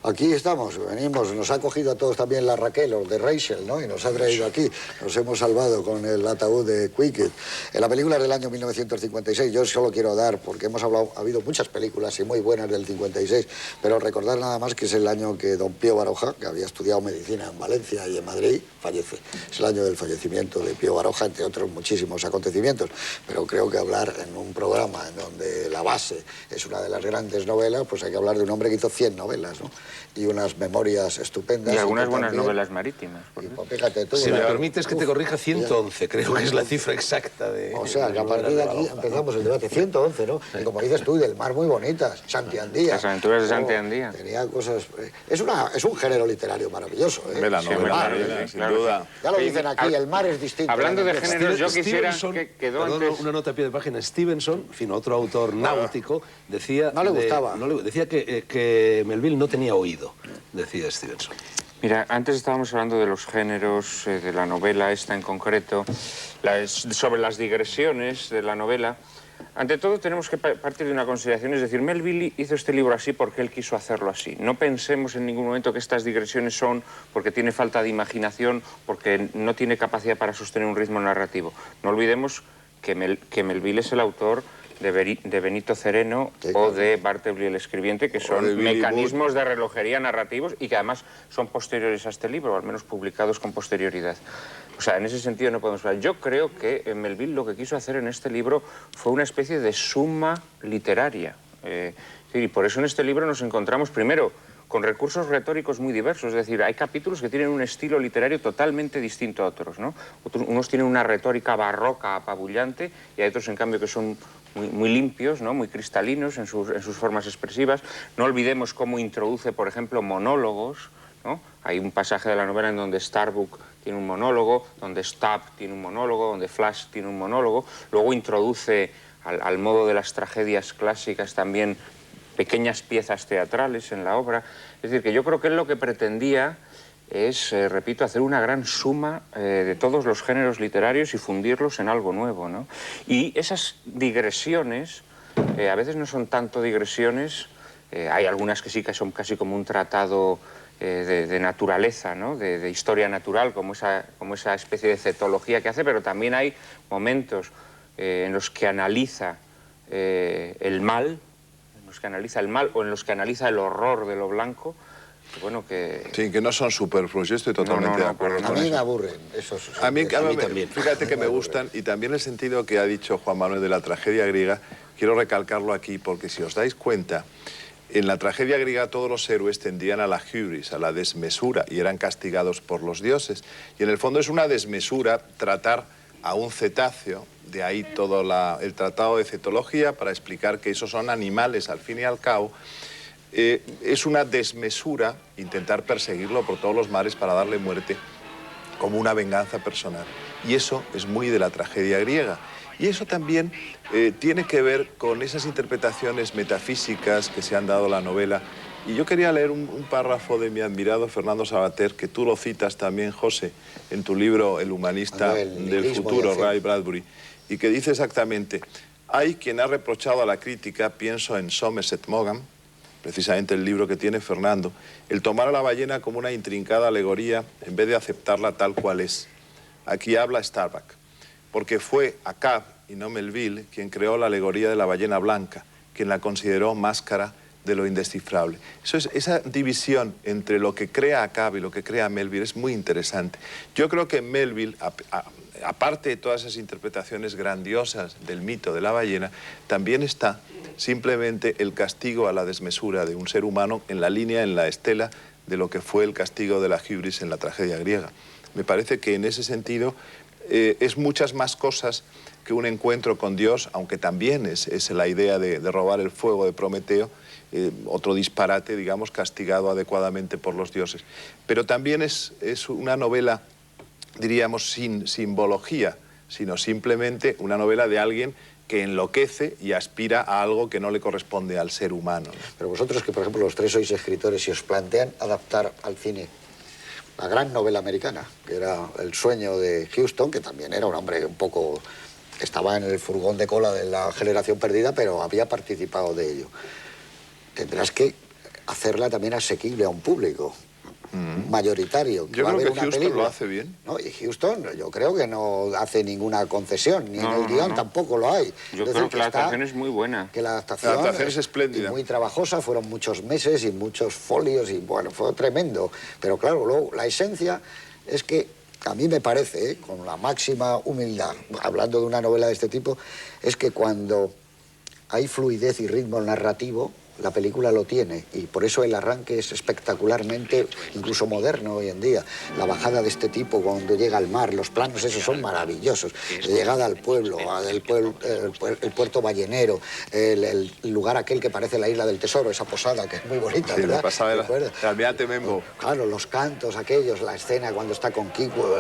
Aquí estamos, venimos, nos ha cogido a todos también la Raquel, o de Rachel, ¿no? Y nos ha traído aquí, nos hemos salvado con el ataúd de Quicket. En la película del año 1956, yo solo quiero dar, porque ha habido muchas películas y muy buenas del 56, pero recordar nada más que es el año que don Pío Baroja, que había estudiado medicina en Valencia y en Madrid, fallece. Es el año del fallecimiento de Pío Baroja, entre otros muchísimos acontecimientos, pero creo que hablar en un programa en donde la base es una de las grandes novelas, pues hay que hablar de un hombre que hizo 100 novelas, ¿no? Y unas memorias estupendas. Y algunas buenas novelas marítimas. Y, pues, fíjate tú, si me permites que te corrija, 111, creo que es la cifra exacta de... O sea, que a partir de aquí empezamos el debate. 111, ¿no? Y como dices tú, del mar muy bonitas. Santi Andía. Las aventuras de Santi Andía. Tenía cosas... Es un género literario maravilloso, ¿eh? La novela, sin duda. Ya lo dicen aquí, el mar es distinto. Hablando de géneros, yo quisiera que quedó antes... Una nota a pie de página. Stevenson, en fin, otro autor náutico, decía... No le gustaba. Decía que Melville no tenía oído, decía Stevenson. Mira, antes estábamos hablando de los géneros, de la novela esta en concreto, sobre las digresiones de la novela. Ante todo tenemos que partir de una consideración, es decir, Melville hizo este libro así porque él quiso hacerlo así. No pensemos en ningún momento que estas digresiones son porque tiene falta de imaginación, porque no tiene capacidad para sostener un ritmo narrativo. No olvidemos que Melville es el autor de Benito Cereno o de Bartleby el Escribiente, que son mecanismos de relojería narrativos y que además son posteriores a este libro, o al menos publicados con posterioridad. O sea, en ese sentido no podemos hablar. Yo creo que Melville lo que quiso hacer en este libro fue una especie de suma literaria. Y por eso en este libro nos encontramos, primero, con recursos retóricos muy diversos. Es decir, hay capítulos que tienen un estilo literario totalmente distinto a otros, ¿no? Unos tienen una retórica barroca apabullante y hay otros, en cambio, que son muy limpios, ¿no? Muy cristalinos en sus formas expresivas. No olvidemos cómo introduce, por ejemplo, monólogos, ¿no? Hay un pasaje de la novela en donde Starbuck tiene un monólogo, donde Stubb tiene un monólogo, donde Flash tiene un monólogo. Luego introduce, al modo de las tragedias clásicas, también pequeñas piezas teatrales en la obra. Es decir, que yo creo que él lo que pretendía es, repito, hacer una gran suma de todos los géneros literarios y fundirlos en algo nuevo, ¿no? Y esas digresiones, a veces no son tanto digresiones, hay algunas que sí que son casi como un tratado de naturaleza, ¿no? De historia natural, como esa especie de cetología que hace, pero también hay momentos en los que analiza el mal, o en los que analiza el horror de lo blanco. Bueno, Sí, que no son superfluos, yo estoy totalmente de acuerdo con eso. A mí me aburren esos. A mí también. Fíjate que me gustan, y también el sentido que ha dicho Juan Manuel de la tragedia griega, quiero recalcarlo aquí, porque si os dais cuenta, en la tragedia griega todos los héroes tendían a la hubris, a la desmesura, y eran castigados por los dioses. Y en el fondo es una desmesura tratar a un cetáceo, de ahí todo el tratado de cetología, para explicar que esos son animales al fin y al cabo. Es una desmesura intentar perseguirlo por todos los mares para darle muerte como una venganza personal. Y eso es muy de la tragedia griega. Y eso también tiene que ver con esas interpretaciones metafísicas que se han dado a la novela. Y yo quería leer un párrafo de mi admirado Fernando Savater, que tú lo citas también, José, en tu libro El humanista del futuro, Ray Bradbury, y que dice exactamente: hay quien ha reprochado a la crítica, pienso en Somerset Maugham, precisamente el libro que tiene Fernando, el tomar a la ballena como una intrincada alegoría en vez de aceptarla tal cual es. Aquí habla Starbuck, porque fue Acab y no Melville quien creó la alegoría de la ballena blanca, quien la consideró máscara de lo indescifrable. Esa división entre lo que crea Acab y lo que crea Melville es muy interesante. Yo creo que Melville, aparte de todas esas interpretaciones grandiosas del mito de la ballena, también está simplemente el castigo a la desmesura de un ser humano en la línea, en la estela de lo que fue el castigo de la hubris en la tragedia griega. Me parece que en ese sentido es muchas más cosas que un encuentro con Dios, aunque también es la idea de robar el fuego de Prometeo, otro disparate, digamos, castigado adecuadamente por los dioses. Pero también es una novela, diríamos, sin simbología, sino simplemente una novela de alguien que enloquece y aspira a algo que no le corresponde al ser humano, ¿no? Pero vosotros, que por ejemplo los tres sois escritores y os plantean adaptar al cine la gran novela americana, que era El sueño de Houston, que también era un hombre un poco... estaba en el furgón de cola de la generación perdida, pero había participado de ello. Tendrás que hacerla también asequible a un público mayoritario. Yo creo que Huston lo hace bien. ¿No? Y Huston yo creo que no hace ninguna concesión, ni en el No, guión no. tampoco lo hay. Yo Es creo decir, que la adaptación es muy buena. Que la adaptación es espléndida. y muy trabajosa, fueron muchos meses y muchos folios y bueno, fue tremendo. Pero claro, luego la esencia es que a mí me parece, con la máxima humildad, hablando de una novela de este tipo, es que cuando hay fluidez y ritmo narrativo, la película lo tiene, y por eso el arranque es espectacularmente, incluso moderno hoy en día. La bajada de este tipo cuando llega al mar, los planos esos son maravillosos. La llegada al pueblo, el puerto ballenero, el lugar aquel que parece la isla del tesoro, esa posada que es muy bonita, Sí, ¿verdad? la pasada ¿Te de acuerdas? la almirante Membo. Claro, los cantos aquellos, la escena cuando está con Kiko,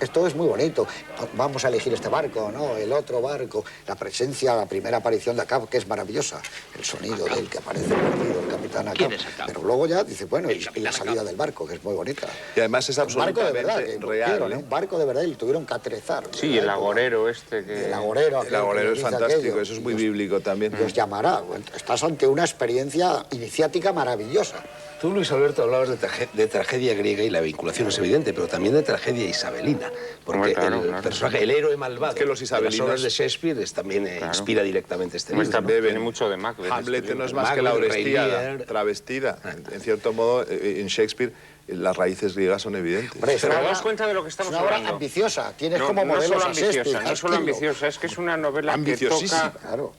esto es muy bonito. Vamos a elegir este barco, ¿no? El otro barco, la presencia, la primera aparición de Acab, que es maravillosa, el sonido del que aparece perdido, el capitán Acab. Pero luego ya dice, bueno, y la salida del barco, que es muy bonita. Y además es Un barco de verdad, absolutamente que real. quiero, ¿no? Un barco de verdad y lo tuvieron que atrezar. Sí, el agorero este que... El agorero. El agorero es fantástico, eso es muy bíblico también. Los llamará. Estás ante una experiencia iniciática maravillosa. Tú, Luis Alberto, hablabas de tragedia griega y la vinculación es evidente, pero también de tragedia isabelina, porque Hombre, claro, el claro. personaje, el héroe malvado Es que los de las isabelinos- obras de Shakespeare también inspira directamente este Hombre, libro, está- ¿no? tiene mucho de Macbeth. Hamlet este no es libro. más que la Macbeth, Rey Orestiada, Lear. travestida. En cierto modo, en Shakespeare las raíces griegas son evidentes. Hombre, es Pero una daos obra- cuenta de lo que estamos es una obra hablando. ambiciosa. Tienes No, como no modelos solo a Shakespeare, ambiciosa, no a solo Stirling. ambiciosa, es que es una novela que Ambiciosísima. toca, Claro.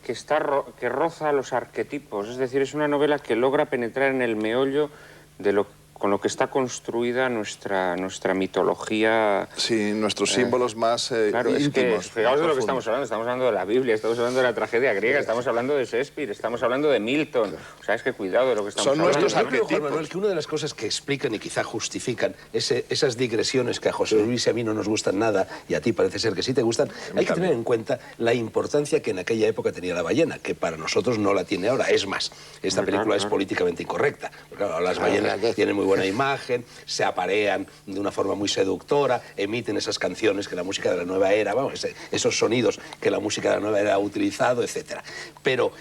que roza los arquetipos, es decir, es una novela que logra penetrar en el meollo de con lo que está construida nuestra mitología. Sí, nuestros símbolos más Claro, es que íntimos. fijaos de lo que profundos. estamos hablando de la Biblia, estamos hablando de la tragedia griega, estamos hablando de Shakespeare, estamos hablando de Milton. O sea, es que cuidado de lo que estamos Son hablando. nuestros Yo creo, Juan arquetipos. Manuel, que una de las cosas que explican y quizá justifican esas digresiones que a José Luis y a mí no nos gustan nada, y a ti parece ser que sí te gustan, hay que tener en cuenta la importancia que en aquella época tenía la ballena, que para nosotros no la tiene ahora. Es más, esta Claro, película es claro. políticamente incorrecta. Porque, claro, las ballenas tienen muy buena imagen, se aparean de una forma muy seductora, emiten esas canciones que la música de la nueva era, vamos, esos sonidos que la música de la nueva era ha utilizado, etc. Pero,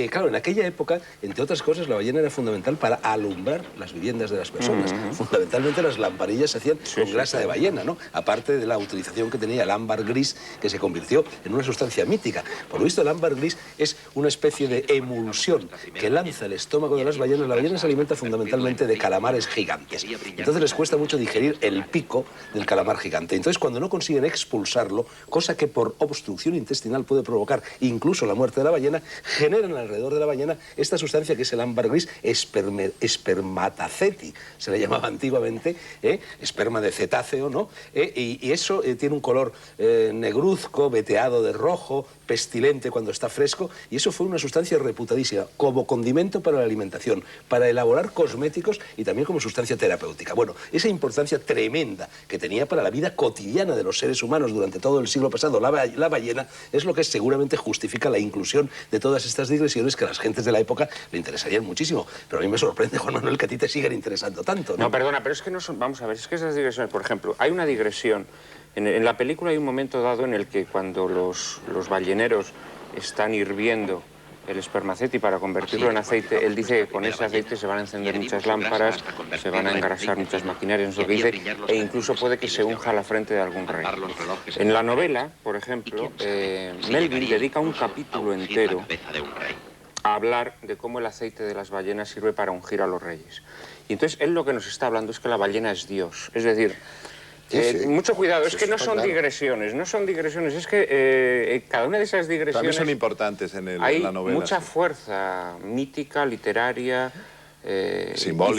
claro, en aquella época, entre otras cosas, la ballena era fundamental para alumbrar las viviendas de las personas. Fundamentalmente las lamparillas se hacían con grasa de ballena, ¿no? Aparte de la utilización que tenía el ámbar gris, que se convirtió en una sustancia mítica. Por lo visto, el ámbar gris es una especie de emulsión que lanza el estómago de las ballenas. La ballena se alimenta fundamentalmente de calamares gigantes. Entonces les cuesta mucho digerir el pico del calamar gigante. Entonces, cuando no consiguen expulsarlo, cosa que por obstrucción intestinal puede provocar incluso la muerte de la ballena, generan alrededor de la ballena esta sustancia que es el ámbar gris, espermataceti, se le llamaba antiguamente, esperma de cetáceo, ¿no? Y eso tiene un color negruzco, veteado de rojo, pestilente cuando está fresco, y eso fue una sustancia reputadísima como condimento para la alimentación, para elaborar cosméticos y también como sustancia terapéutica. Bueno, esa importancia tremenda que tenía para la vida cotidiana de los seres humanos durante todo el siglo pasado la ballena es lo que seguramente justifica la inclusión de todas estas digresiones que a las gentes de la época le interesarían muchísimo. Pero a mí me sorprende, Juan Manuel, que a ti te sigan interesando tanto, ¿no? No, perdona, pero es que no son... Vamos a ver, es que esas digresiones, por ejemplo, hay una digresión. En la película hay un momento dado en el que cuando los balleneros están hirviendo el espermaceti para convertirlo en aceite, él dice que con ese aceite se van a encender muchas lámparas, se van a engrasar muchas maquinarias, no sé lo que dice, e incluso puede que se unja la frente de algún rey. En la novela, por ejemplo, Melville dedica un capítulo entero a hablar de cómo el aceite de las ballenas sirve para ungir a los reyes. Y entonces él lo que nos está hablando es que la ballena es Dios. Es decir, Sí. mucho cuidado, es Eso que no está son claro. digresiones, no son digresiones, es que cada una de esas También digresiones son importantes en hay la novela. mucha sí. fuerza mítica, literaria, Simbólica.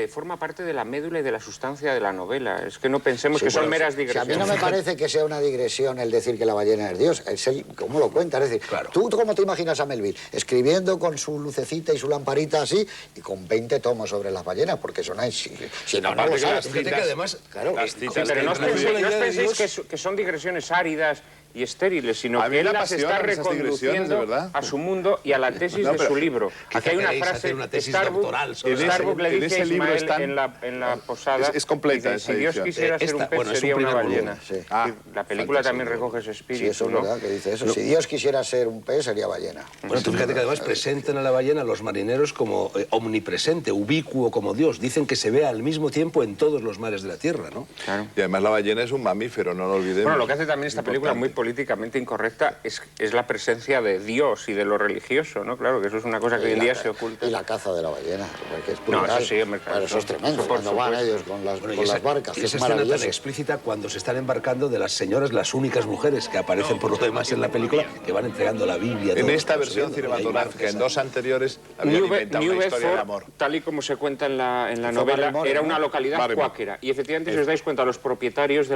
y forma parte de la médula y de la sustancia de la novela. Es que no pensemos que son bueno, meras si a digresiones. mí no me parece que sea una digresión el decir que la ballena es Dios, es el cómo lo cuenta. Es decir, Claro. ¿tú cómo te imaginas a Melville? Escribiendo con su lucecita y su lamparita así y con 20 tomos sobre las ballenas, porque son ahí. Si no, no Aparte lo que sabes. las Fíjate que además, Claro. Las Sí, citas pero no os que incluye- penséis que son digresiones áridas y estériles, sino A mí que él me las está apasionan esas digresiones, de reconduciendo verdad. a su mundo y a la tesis No, de pero su libro. quizá Aquí hay una queréis frase, hacer una tesis Starbuck, doctoral sobre ese- Starbuck le en dice a ese libro Ismael están- en la posada, es completa dice, esa si Dios edición. quisiera ser un Esta, pez, bueno, es un sería una primer volumen, ballena. sí. Ah, La película falta también ese recoge ese espíritu, Sí, eso es ¿no? verdad que dice eso. Si Dios quisiera ser un pez, sería ballena. Bueno, tú fíjate que además presentan a la ballena los marineros como omnipresente, ubicuo como Dios. Dicen que se ve al mismo tiempo en todos los mares de la Tierra, ¿no? Claro. Y además la ballena es un mamífero, no lo olvidemos. Bueno, lo que hace también esta película muy Importante. políticamente incorrecta es la presencia de Dios y de lo religioso, ¿no? Claro, que eso es una cosa que hoy en día se oculta. Y la caza de la ballena, que es No, brutal. eso sí, hombre, claro, Bueno, eso es eso tremendo, por cuando van supuesto. ellos con las, Bueno, con las barcas, y que esa es escena tan maravilloso. explícita cuando se están embarcando de las señoras, las únicas mujeres que aparecen por lo demás en la película, que van entregando la Biblia. En todo esta lo que versión están subiendo, ¿no? Y hay cinematográfica, en marcas, dos anteriores, habían inventado una historia de amor. Tal y como se cuenta en la Fue novela, Barrymore, era ¿no? una localidad Barrymore. cuáquera. Y efectivamente, si os dais cuenta, los propietarios de la